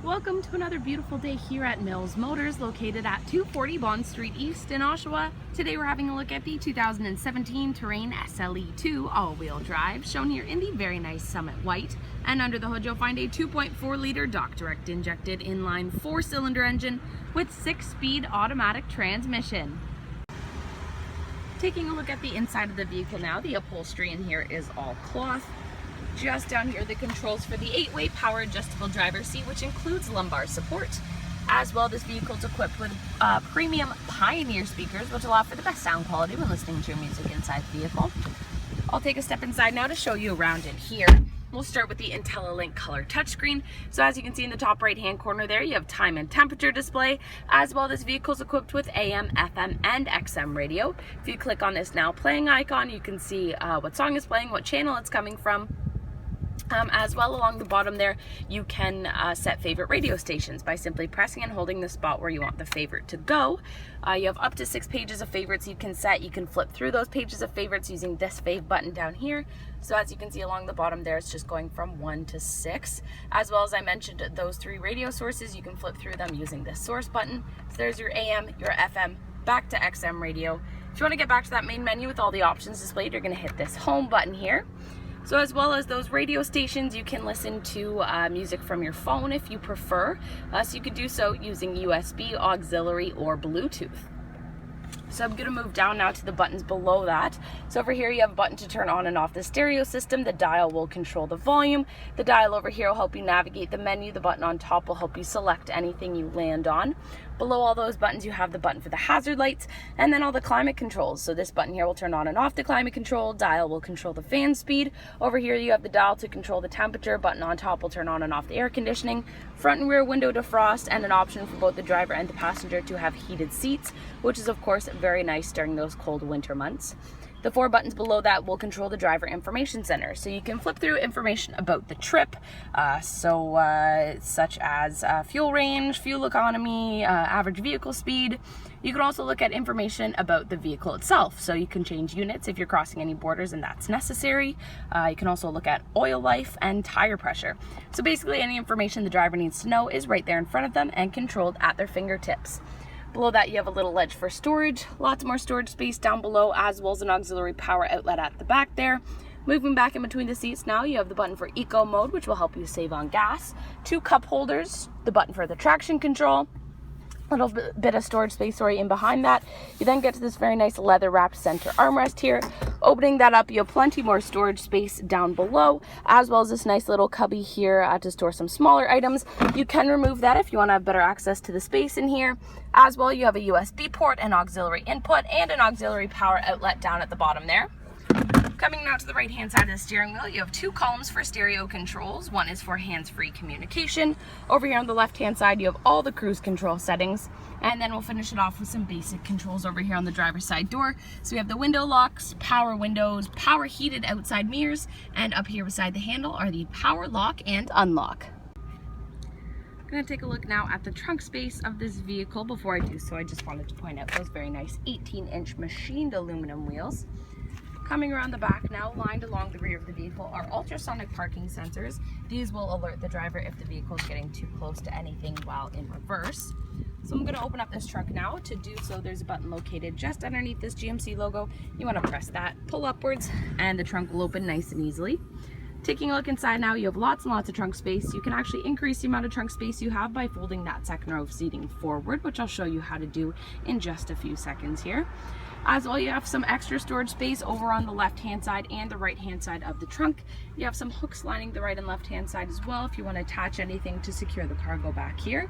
Welcome to another beautiful day here at Mills Motors, located at 240 Bond Street East in Oshawa. Today we're having a look at the 2017 Terrain SLE-2 all-wheel drive, shown here in the very nice Summit White. And under the hood you'll find a 2.4-liter direct injected inline 4-cylinder engine with 6-speed automatic transmission. Taking a look at the inside of the vehicle now, the upholstery in here is all cloth. Just down here, the controls for the 8-way power adjustable driver's seat, which includes lumbar support. As well, this vehicle is equipped with premium Pioneer speakers, which allow for the best sound quality when listening to your music inside the vehicle. I'll take a step inside now to show you around in here. We'll start with the IntelliLink color touchscreen. So as you can see in the top right-hand corner there, you have time and temperature display. As well, this vehicle is equipped with AM, FM, and XM radio. If you click on this now playing icon, you can see what song is playing, what channel it's coming from. As well, along the bottom there, you can set favorite radio stations by simply pressing and holding the spot where you want the favorite to go. You have up to 6 pages of favorites you can set. You can flip through those pages of favorites using this fave button down here. So as you can see along the bottom there, it's just going from 1 to 6. As well as I mentioned, those 3 radio sources, you can flip through them using this source button. So there's your AM, your FM, back to XM radio. If you want to get back to that main menu with all the options displayed, you're going to hit this home button here. So as well as those radio stations, you can listen to music from your phone if you prefer. So you could do so using USB, auxiliary, or Bluetooth. So I'm going to move down now to the buttons below that. So over here you have a button to turn on and off the stereo system. The dial will control the volume. The dial over here will help you navigate the menu. The button on top will help you select anything you land on. Below all those buttons you have the button for the hazard lights and then all the climate controls. So this button here will turn on and off the climate control. Dial will control the fan speed. Over here you have the dial to control the temperature. Button on top will turn on and off the air conditioning. Front and rear window defrost, and an option for both the driver and the passenger to have heated seats, which is of course very nice during those cold winter months. The 4 buttons below that will control the driver information center. So you can flip through information about the trip, such as fuel range, fuel economy, average vehicle speed. You can also look at information about the vehicle itself. So you can change units if you're crossing any borders and that's necessary. You can also look at oil life and tire pressure. So basically any information the driver needs to know is right there in front of them and controlled at their fingertips. Below that you have a little ledge for storage, lots more storage space down below, as well as an auxiliary power outlet at the back there. Moving back in between the seats now, you have the button for eco mode, which will help you save on gas, 2 cup holders, the button for the traction control, a little bit of storage space in behind that. You then get to this very nice leather wrapped center armrest here. Opening that up, you have plenty more storage space down below, as well as this nice little cubby here to store some smaller items. You can remove that if you want to have better access to the space in here. As well, you have a USB port, an auxiliary input, and an auxiliary power outlet down at the bottom there. Coming now to the right hand side of the steering wheel, you have 2 columns for stereo controls. One is for hands-free communication. Over here on the left hand side you have all the cruise control settings, and then we'll finish it off with some basic controls over here on the driver's side door. So we have the window locks, power windows, power heated outside mirrors, and up here beside the handle are the power lock and unlock. I'm going to take a look now at the trunk space of this vehicle. Before I do so, I just wanted to point out those very nice 18-inch machined aluminum wheels. Coming around the back now, lined along the rear of the vehicle, are ultrasonic parking sensors. These will alert the driver if the vehicle is getting too close to anything while in reverse. So I'm going to open up this trunk now. To do so, there's a button located just underneath this GMC logo. You want to press that, pull upwards, and the trunk will open nice and easily. Taking a look inside now, you have lots and lots of trunk space. You can actually increase the amount of trunk space you have by folding that second row of seating forward, which I'll show you how to do in just a few seconds here. As well, you have some extra storage space over on the left hand side and the right hand side of the trunk. You have some hooks lining the right and left hand side as well if you want to attach anything to secure the cargo back here.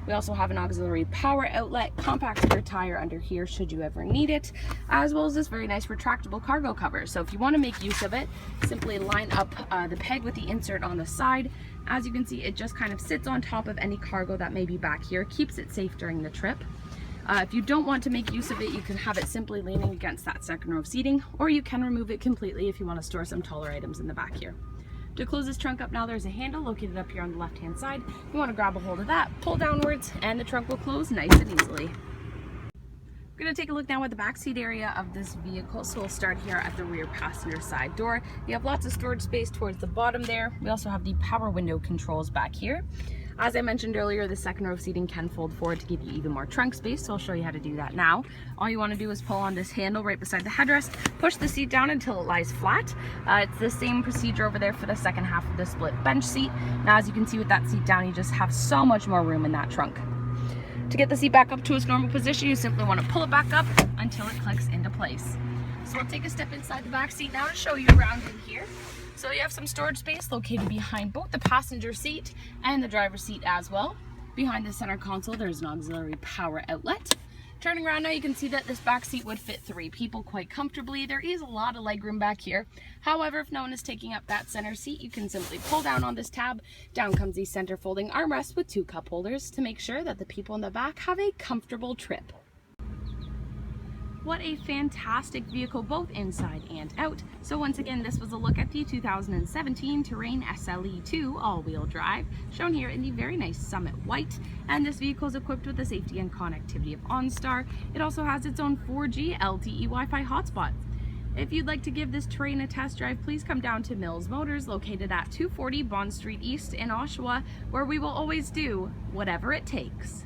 We also have an auxiliary power outlet, compact spare tire under here should you ever need it, as well as this very nice retractable cargo cover. So if you want to make use of it, simply line up the peg with the insert on the side. As you can see, it just kind of sits on top of any cargo that may be back here, keeps it safe during the trip. If you don't want to make use of it, you can have it simply leaning against that second row of seating, or you can remove it completely if you want to store some taller items in the back here. To close this trunk up now, there's a handle located up here on the left hand side. You want to grab a hold of that, pull downwards, and the trunk will close nice and easily. We're going to take a look now at the backseat area of this vehicle. So we'll start here at the rear passenger side door. You have lots of storage space towards the bottom there. We also have the power window controls back here. As I mentioned earlier, the second row seating can fold forward to give you even more trunk space, so I'll show you how to do that now. All you want to do is pull on this handle right beside the headrest, push the seat down until it lies flat. It's the same procedure over there for the second half of the split bench seat. Now, as you can see with that seat down, you just have so much more room in that trunk. To get the seat back up to its normal position, you simply want to pull it back up until it clicks into place. So we'll take a step inside the back seat now to show you around in here. So you have some storage space located behind both the passenger seat and the driver's seat as well. Behind the center console, there's an auxiliary power outlet. Turning around now, you can see that this back seat would fit 3 people quite comfortably. There is a lot of legroom back here. However, if no one is taking up that center seat, you can simply pull down on this tab. Down comes the center folding armrest with 2 cup holders to make sure that the people in the back have a comfortable trip. What a fantastic vehicle, both inside and out. So once again, this was a look at the 2017 Terrain SLE-2 all-wheel drive, shown here in the very nice Summit White. And this vehicle is equipped with the safety and connectivity of OnStar. It also has its own 4G LTE Wi-Fi hotspot. If you'd like to give this Terrain a test drive, please come down to Mills Motors, located at 240 Bond Street East in Oshawa, where we will always do whatever it takes.